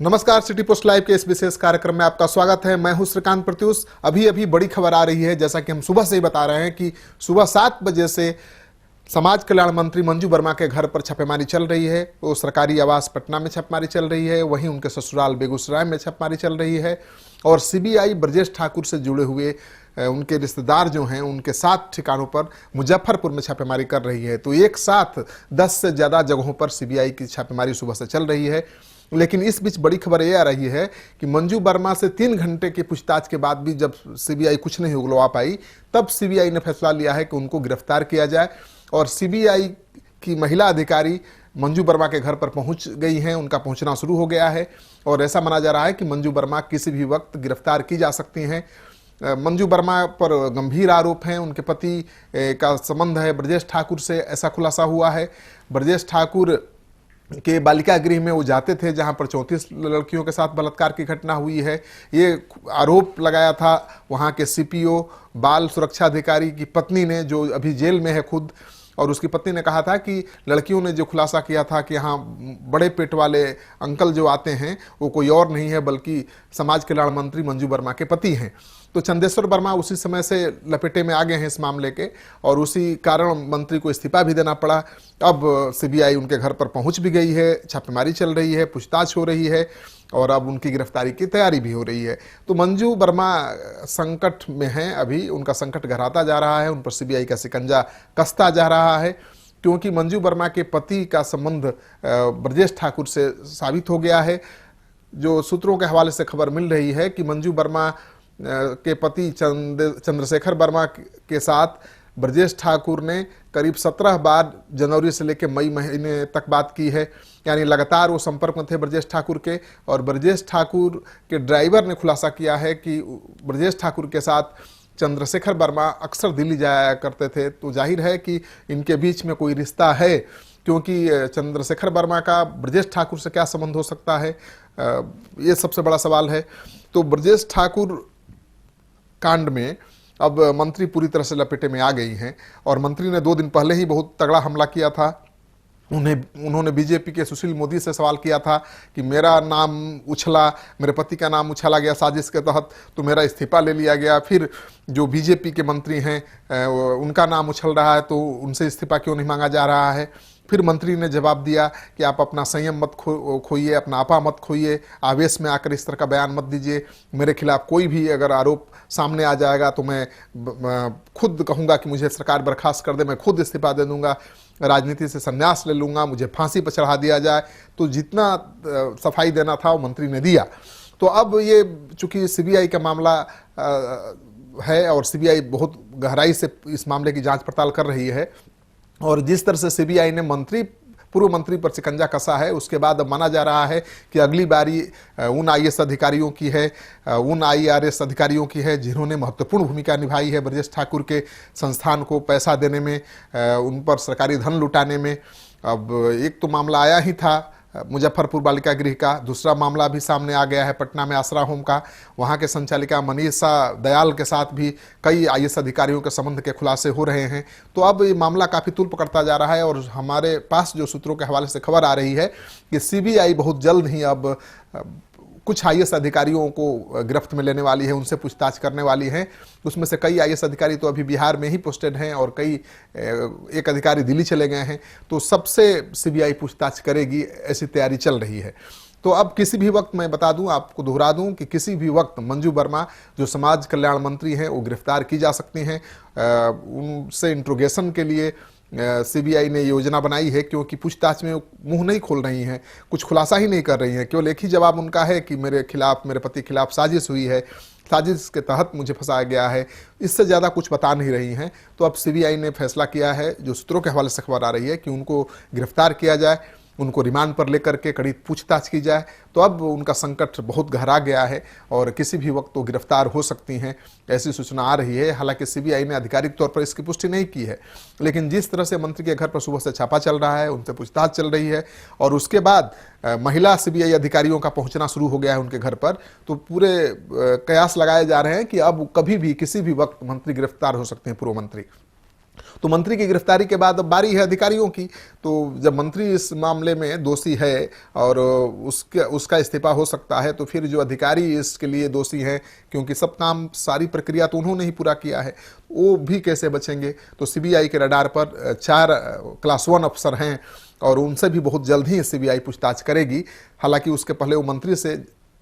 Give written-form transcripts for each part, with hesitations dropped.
नमस्कार, city post live के इस विशेष कार्यक्रम में आपका स्वागत है। मैं हूं श्रीकांत प्रत्युष। अभी बड़ी खबर आ रही है, जैसा कि हम सुबह से ही बता रहे हैं कि सुबह 7 बजे से समाज कल्याण मंत्री मंजू वर्मा के घर पर छापेमारी चल रही है। वो सरकारी आवास पटना में छापेमारी चल रही है, वहीं उनके ससुराल बेगूसराय में छापेमारी चल रही है और सीबीआई ब्रजेश ठाकुर से जुड़े हुए उनके रिश्तेदार जो हैं उनके 7 ठिकानों पर मुजफ्फरपुर में छापेमारी कर रही है। तो एक साथ 10 से ज़्यादा जगहों पर सीबीआई की छापेमारी सुबह से चल रही है। लेकिन इस बीच बड़ी खबर ये आ रही है कि मंजू वर्मा से 3 घंटे की पूछताछ के बाद भी जब सीबीआई कुछ नहीं उगलवा पाई, तब सीबीआई ने फैसला लिया है कि उनको गिरफ्तार किया जाए और सीबीआई की महिला अधिकारी मंजू वर्मा के घर पर पहुंच गई हैं। उनका पहुंचना शुरू हो गया है और ऐसा माना जा रहा है कि मंजू वर्मा किसी भी वक्त गिरफ्तार की जा सकती हैं। मंजू वर्मा पर गंभीर आरोप हैं, उनके पति का संबंध है ब्रजेश ठाकुर से, ऐसा खुलासा हुआ है। ब्रजेश ठाकुर के बालिका गृह में वो जाते थे जहां पर 34 लड़कियों के साथ बलात्कार की घटना हुई है। ये आरोप लगाया था वहां के सीपीओ बाल सुरक्षा अधिकारी की पत्नी ने, जो अभी जेल में है खुद, और उसकी पत्नी ने कहा था कि लड़कियों ने जो खुलासा किया था कि यहाँ बड़े पेट वाले अंकल जो आते हैं वो कोई और नहीं है बल्कि समाज कल्याण मंत्री मंजू वर्मा के पति हैं। तो चंदेश्वर वर्मा उसी समय से लपेटे में आ गए हैं इस मामले के और उसी कारण मंत्री को इस्तीफा भी देना पड़ा। अब सीबीआई उनके घर पर पहुंच भी गई है, छापेमारी चल रही है, पूछताछ हो रही है और अब उनकी गिरफ्तारी की तैयारी भी हो रही है। तो मंजू वर्मा संकट में हैं, अभी उनका संकट गहराता जा रहा है, उन पर सीबीआई का शिकंजा कसता जा रहा है क्योंकि मंजू वर्मा के पति का संबंध ब्रजेश ठाकुर से साबित हो गया है। जो सूत्रों के हवाले से खबर मिल रही है कि मंजू वर्मा के पति चंद्रशेखर वर्मा के साथ ब्रजेश ठाकुर ने करीब 17 बार जनवरी से लेकर मई महीने तक बात की है, यानी लगातार वो संपर्क में थे ब्रजेश ठाकुर के। और ब्रजेश ठाकुर के ड्राइवर ने खुलासा किया है कि ब्रजेश ठाकुर के साथ चंद्रशेखर वर्मा अक्सर दिल्ली जाया करते थे। तो जाहिर है कि इनके बीच में कोई रिश्ता है, क्योंकि चंद्रशेखर वर्मा का ब्रजेश ठाकुर से क्या संबंध हो सकता है, ये सबसे बड़ा सवाल है। तो ब्रजेश ठाकुर कांड में अब मंत्री पूरी तरह से लपेटे में आ गई हैं और मंत्री ने 2 दिन पहले ही बहुत तगड़ा हमला किया था। उन्होंने बीजेपी के सुशील मोदी से सवाल किया था कि मेरा नाम उछला, मेरे पति का नाम उछाला गया साजिश के तहत, तो मेरा इस्तीफा ले लिया गया। फिर जो बीजेपी के मंत्री हैं उनका नाम उछल रहा है, तो उनसे इस्तीफा क्यों नहीं मांगा जा रहा है। फिर मंत्री ने जवाब दिया कि आप अपना संयम मत खोइए, अपना आपा मत खोइए, आवेश में आकर इस तरह का बयान मत दीजिए। मेरे खिलाफ कोई भी अगर आरोप सामने आ जाएगा तो मैं खुद कहूँगा कि मुझे सरकार बर्खास्त कर दे, मैं खुद इस्तीफा दे दूँगा, राजनीति से संन्यास ले लूँगा, मुझे फांसी पर चढ़ा दिया जाए। तो जितना सफाई देना था वो मंत्री ने दिया। तो अब ये चूँकि सीबीआई का मामला है और सीबीआई बहुत गहराई से इस मामले की जाँच पड़ताल कर रही है और जिस तरह से सीबीआई ने पूर्व मंत्री पर शिकंजा कसा है, उसके बाद अब माना जा रहा है कि अगली बारी उन आईएएस अधिकारियों की है, उन आईआरएस अधिकारियों की है जिन्होंने महत्वपूर्ण भूमिका निभाई है ब्रजेश ठाकुर के संस्थान को पैसा देने में, उन पर सरकारी धन लुटाने में। अब एक तो मामला आया ही था मुजफ्फरपुर बालिका गृह का, दूसरा मामला भी सामने आ गया है पटना में आसरा होम का। वहाँ के संचालिका मनीषा दयाल के साथ भी कई आईएएस अधिकारियों के संबंध के खुलासे हो रहे हैं। तो अब ये मामला काफ़ी तूल पकड़ता जा रहा है और हमारे पास जो सूत्रों के हवाले से खबर आ रही है कि सीबीआई बहुत जल्द ही अब कुछ आईएएस अधिकारियों को गिरफ्त में लेने वाली है, उनसे पूछताछ करने वाली है। उसमें से कई आईएएस अधिकारी तो अभी बिहार में ही पोस्टेड हैं और एक अधिकारी दिल्ली चले गए हैं। तो सबसे सीबीआई पूछताछ करेगी, ऐसी तैयारी चल रही है। तो अब किसी भी वक्त, मैं बता दूं, आपको दोहरा दूं कि किसी भी वक्त मंजू वर्मा जो समाज कल्याण मंत्री हैं वो गिरफ्तार की जा सकती हैं। उनसे इंट्रोगेशन के लिए सीबीआई ने योजना बनाई है, क्योंकि पूछताछ में मुंह नहीं खोल रही हैं, कुछ खुलासा ही नहीं कर रही हैं। केवल एक ही जवाब उनका है कि मेरे खिलाफ, मेरे पति के खिलाफ साजिश हुई है, साजिश के तहत मुझे फंसाया गया है, इससे ज़्यादा कुछ बता नहीं रही हैं। तो अब सीबीआई ने फैसला किया है, जो सूत्रों के हवाले से खबर आ रही है, कि उनको गिरफ्तार किया जाए, उनको रिमांड पर लेकर के कड़ी पूछताछ की जाए। तो अब उनका संकट बहुत गहरा गया है और किसी भी वक्त वो गिरफ्तार हो सकती हैं, ऐसी सूचना आ रही है। हालांकि सीबीआई ने आधिकारिक तौर पर इसकी पुष्टि नहीं की है, लेकिन जिस तरह से मंत्री के घर पर सुबह से छापा चल रहा है, उनसे पूछताछ चल रही है और उसके बाद महिला सीबीआई अधिकारियों का पहुंचना शुरू हो गया है उनके घर पर, तो पूरे कयास लगाए जा रहे हैं कि अब कभी भी किसी भी वक्त मंत्री गिरफ्तार हो सकते हैं, पूर्व मंत्री। तो मंत्री की गिरफ्तारी के बाद अब बारी है अधिकारियों की। तो जब मंत्री इस मामले में दोषी है और उसका इस्तीफा हो सकता है, तो फिर जो अधिकारी इसके लिए दोषी हैं, क्योंकि सब काम सारी प्रक्रिया तो उन्होंने ही पूरा किया है, वो भी कैसे बचेंगे। तो सीबीआई के रडार पर 4 क्लास 1 अफसर हैं और उनसे भी बहुत जल्द ही सीबीआई पूछताछ करेगी। हालांकि उसके पहले वो मंत्री से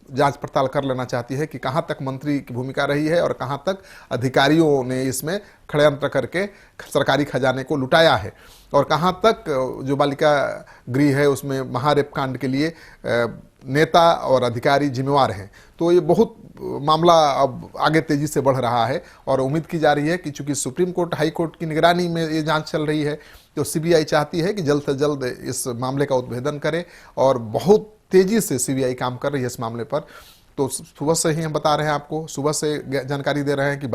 जांच पड़ताल कर लेना चाहती है कि कहां तक मंत्री की भूमिका रही है और कहां तक अधिकारियों ने इसमें षड्यंत्र करके सरकारी खजाने को लुटाया है, और कहां तक जो बालिका गृह है उसमें महारेप कांड के लिए नेता और अधिकारी जिम्मेवार हैं। तो ये बहुत मामला अब आगे तेजी से बढ़ रहा है और उम्मीद की जा रही है कि चूंकि सुप्रीम कोर्ट, हाई कोर्ट की निगरानी में ये जांच चल रही है, तो सीबीआई चाहती है कि जल्द से जल्द इस मामले का उद्भेदन करे, और बहुत तेजी से सीबीआई काम कर रही है इस मामले पर। तो सुबह से ही हम बता रहे हैं आपको, सुबह से जानकारी दे रहे हैं कि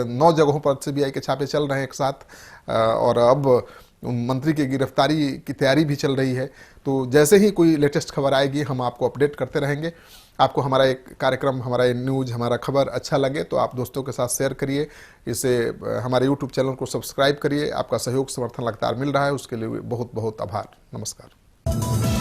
9 जगहों पर सीबीआई के छापे चल रहे हैं एक साथ, और अब मंत्री की गिरफ्तारी की तैयारी भी चल रही है। तो जैसे ही कोई लेटेस्ट खबर आएगी हम आपको अपडेट करते रहेंगे। आपको हमारा एक कार्यक्रम, हमारा ये न्यूज़, हमारा खबर अच्छा लगे तो आप दोस्तों के साथ शेयर करिए, इसे हमारे यूट्यूब चैनल को सब्सक्राइब करिए। आपका सहयोग समर्थन लगातार मिल रहा है, उसके लिए बहुत बहुत आभार। नमस्कार।